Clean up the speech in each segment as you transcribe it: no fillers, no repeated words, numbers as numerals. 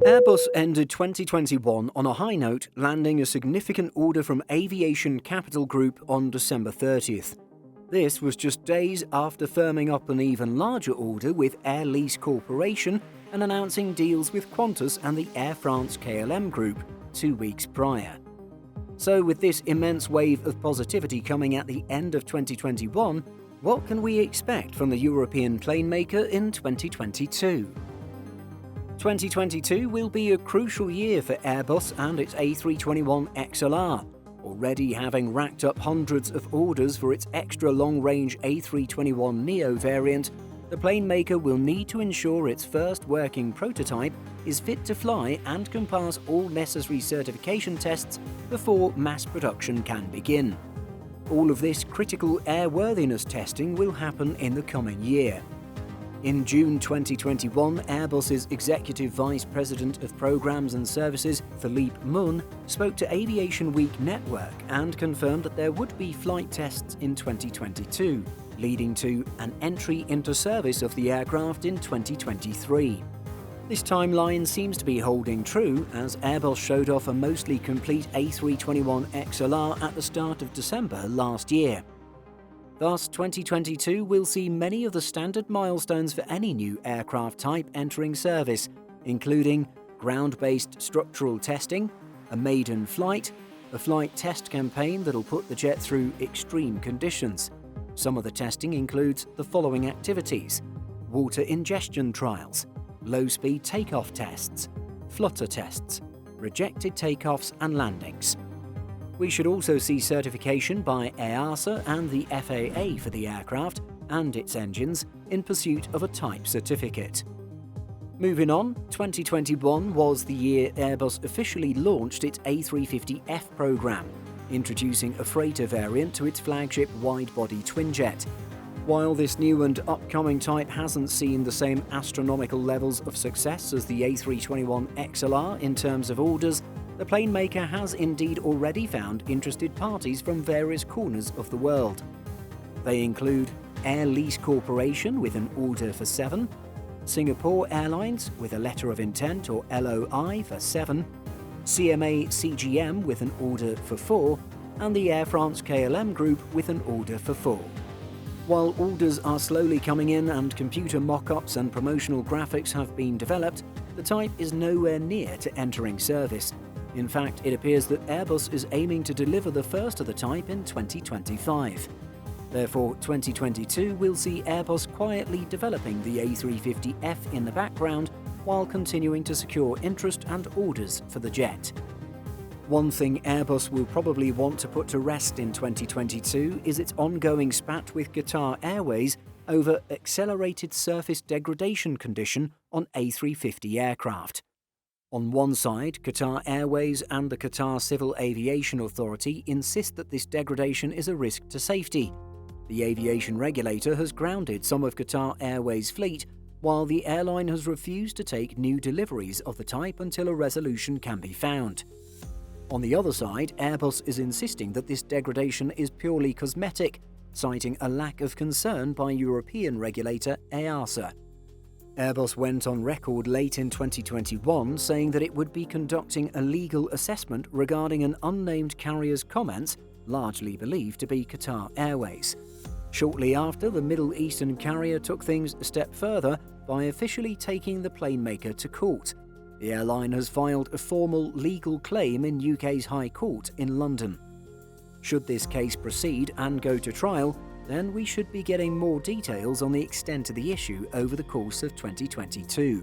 Airbus ended 2021 on a high note, landing a significant order from aviation capital group on December 30th. This was just days after firming up an even larger order with Air Lease Corporation and announcing deals with Qantas and the Air France-KLM group 2 weeks prior. So with this immense wave of positivity coming at the end of 2021, what can we expect from the European plane maker in 2022? 2022 will be a crucial year for Airbus and its A321XLR, already having racked up hundreds of orders for its extra long-range A321neo variant. The plane maker will need to ensure its first working prototype is fit to fly and can pass all necessary certification tests before mass production can begin. All of this critical airworthiness testing will happen in the coming year. In June 2021, Airbus's Executive Vice President of Programs and Services, Philippe Mun, spoke to Aviation Week Network and confirmed that there would be flight tests in 2022, leading to an entry into service of the aircraft in 2023. This timeline seems to be holding true, as Airbus showed off a mostly complete A321XLR at the start of December last year. Thus, 2022 will see many of the standard milestones for any new aircraft type entering service, including ground-based structural testing, a maiden flight, a flight test campaign that'll put the jet through extreme conditions. Some of the testing includes the following activities: water ingestion trials, low-speed takeoff tests, flutter tests, rejected takeoffs and landings. We should also see certification by EASA and the FAA for the aircraft and its engines in pursuit of a type certificate. Moving on, 2021 was the year Airbus officially launched its A350F program, introducing a freighter variant to its flagship wide-body twinjet. While this new and upcoming type hasn't seen the same astronomical levels of success as the A321XLR in terms of orders, the plane maker has indeed already found interested parties from various corners of the world. They include Air Lease Corporation with an order for 7, Singapore Airlines with a letter of intent or LOI for 7, CMA CGM with an order for 4, and the Air France-KLM group with an order for 4. While orders are slowly coming in and computer mock-ups and promotional graphics have been developed, the type is nowhere near to entering service. In fact, it appears that Airbus is aiming to deliver the first of the type in 2025. Therefore, 2022 will see Airbus quietly developing the A350F in the background while continuing to secure interest and orders for the jet. One thing Airbus will probably want to put to rest in 2022 is its ongoing spat with Qatar Airways over accelerated surface degradation condition on A350 aircraft. On one side, Qatar Airways and the Qatar Civil Aviation Authority insist that this degradation is a risk to safety. The aviation regulator has grounded some of Qatar Airways' fleet, while the airline has refused to take new deliveries of the type until a resolution can be found. On the other side, Airbus is insisting that this degradation is purely cosmetic, citing a lack of concern by European regulator EASA. Airbus went on record late in 2021 saying that it would be conducting a legal assessment regarding an unnamed carrier's comments, largely believed to be Qatar Airways. Shortly after, the Middle Eastern carrier took things a step further by officially taking the plane maker to court. The airline has filed a formal legal claim in UK's High Court in London. Should this case proceed and go to trial, then we should be getting more details on the extent of the issue over the course of 2022.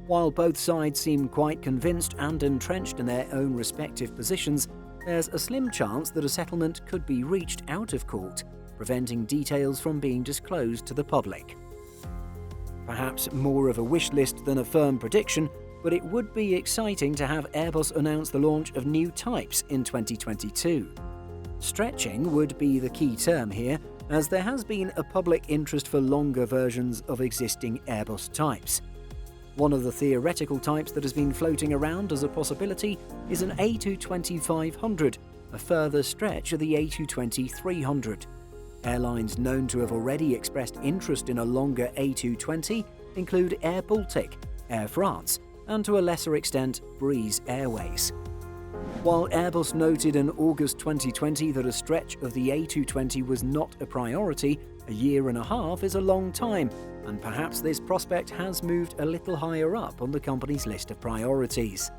While both sides seem quite convinced and entrenched in their own respective positions, there's a slim chance that a settlement could be reached out of court, preventing details from being disclosed to the public. Perhaps more of a wish list than a firm prediction, but it would be exciting to have Airbus announce the launch of new types in 2022. Stretching would be the key term here, as there has been a public interest for longer versions of existing Airbus types. One of the theoretical types that has been floating around as a possibility is an A220-500, a further stretch of the A220-300. Airlines known to have already expressed interest in a longer A220 include Air Baltic, Air France, and to a lesser extent Breeze Airways. While Airbus noted in August 2020 that a stretch of the A220 was not a priority, a year and a half is a long time, and perhaps this prospect has moved a little higher up on the company's list of priorities.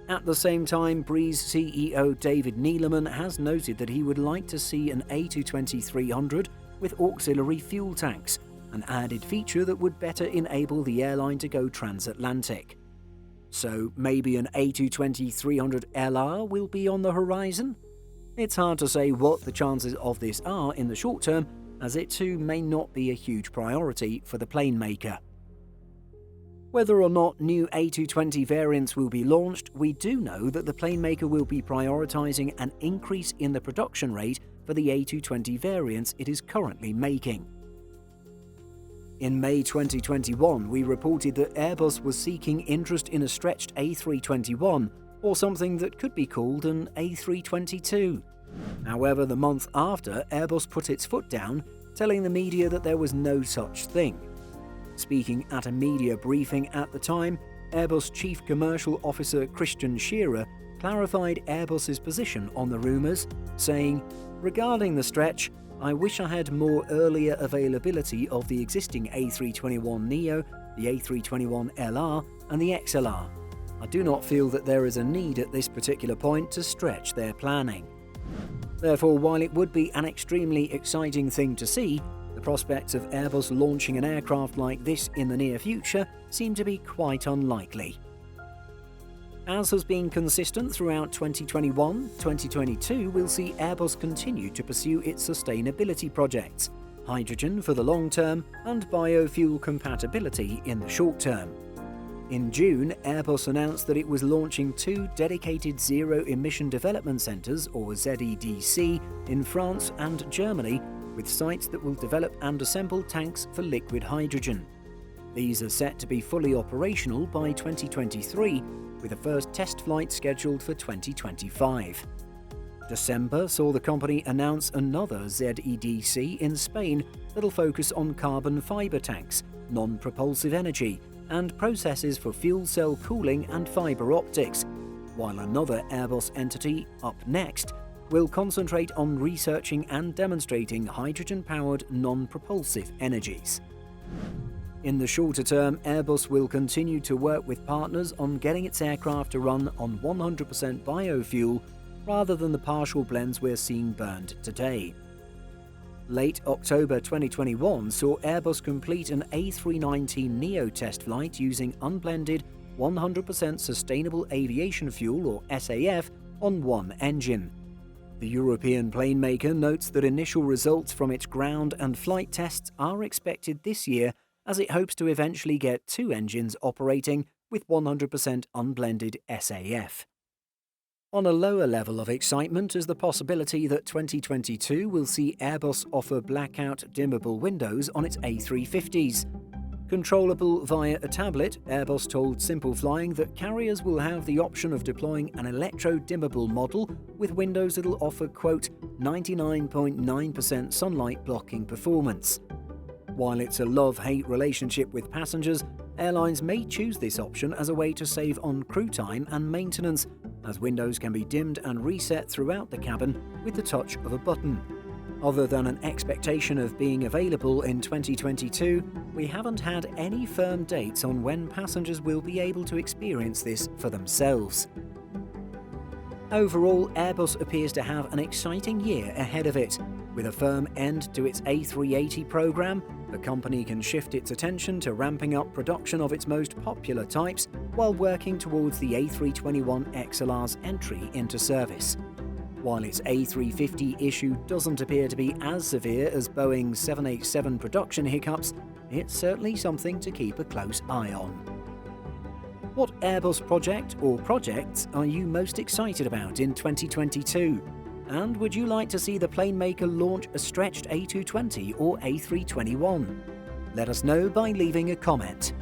At the same time, Breeze CEO David Neeleman has noted that he would like to see an A220-300 with auxiliary fuel tanks, an added feature that would better enable the airline to go transatlantic. So maybe an A220-300LR will be on the horizon? It's hard to say what the chances of this are in the short term, as it too may not be a huge priority for the plane maker. Whether or not new A220 variants will be launched, we do know that the plane maker will be prioritising an increase in the production rate for the A220 variants it is currently making. In May 2021, we reported that Airbus was seeking interest in a stretched A321, or something that could be called an A322. However, the month after, Airbus put its foot down, telling the media that there was no such thing. Speaking at a media briefing at the time, Airbus Chief Commercial Officer Christian Scherer clarified Airbus's position on the rumours, saying, "Regarding the stretch, I wish I had more earlier availability of the existing A321neo, the A321LR and the XLR. I do not feel that there is a need at this particular point to stretch their planning." Therefore, while it would be an extremely exciting thing to see, the prospects of Airbus launching an aircraft like this in the near future seem to be quite unlikely. As has been consistent throughout 2021, 2022 will see Airbus continue to pursue its sustainability projects, hydrogen for the long term and biofuel compatibility in the short term. In June, Airbus announced that it was launching 2 dedicated Zero Emission Development Centres, or ZEDC, in France and Germany, with sites that will develop and assemble tanks for liquid hydrogen. These are set to be fully operational by 2023, with the first test flight scheduled for 2025. December saw the company announce another ZEDC in Spain that'll focus on carbon fibre tanks, non-propulsive energy, and processes for fuel cell cooling and fibre optics, while another Airbus entity, Up Next, will concentrate on researching and demonstrating hydrogen-powered non-propulsive energies. In the shorter term, Airbus will continue to work with partners on getting its aircraft to run on 100% biofuel rather than the partial blends we're seeing burned today. Late October 2021 saw Airbus complete an A319neo test flight using unblended 100% sustainable aviation fuel, or SAF, on one engine. The European plane maker notes that initial results from its ground and flight tests are expected this year, as it hopes to eventually get 2 engines operating with 100% unblended SAF. On a lower level of excitement is the possibility that 2022 will see Airbus offer blackout dimmable windows on its A350s. Controllable via a tablet, Airbus told Simple Flying that carriers will have the option of deploying an electro-dimmable model with windows that'll offer, quote, 99.9% sunlight blocking performance. While it's a love-hate relationship with passengers, airlines may choose this option as a way to save on crew time and maintenance, as windows can be dimmed and reset throughout the cabin with the touch of a button. Other than an expectation of being available in 2022, we haven't had any firm dates on when passengers will be able to experience this for themselves. Overall, Airbus appears to have an exciting year ahead of it. With a firm end to its A380 program, the company can shift its attention to ramping up production of its most popular types while working towards the A321XLR's entry into service. While its A350 issue doesn't appear to be as severe as Boeing's 787 production hiccups, it's certainly something to keep a close eye on. What Airbus project or projects are you most excited about in 2022? And would you like to see the plane maker launch a stretched A220 or A321? Let us know by leaving a comment.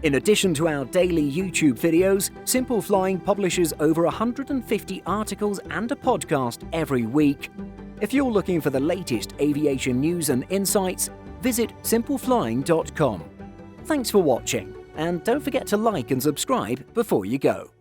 In addition to our daily YouTube videos, Simple Flying publishes over 150 articles and a podcast every week. If you're looking for the latest aviation news and insights, visit simpleflying.com. Thanks for watching. And don't forget to like and subscribe before you go.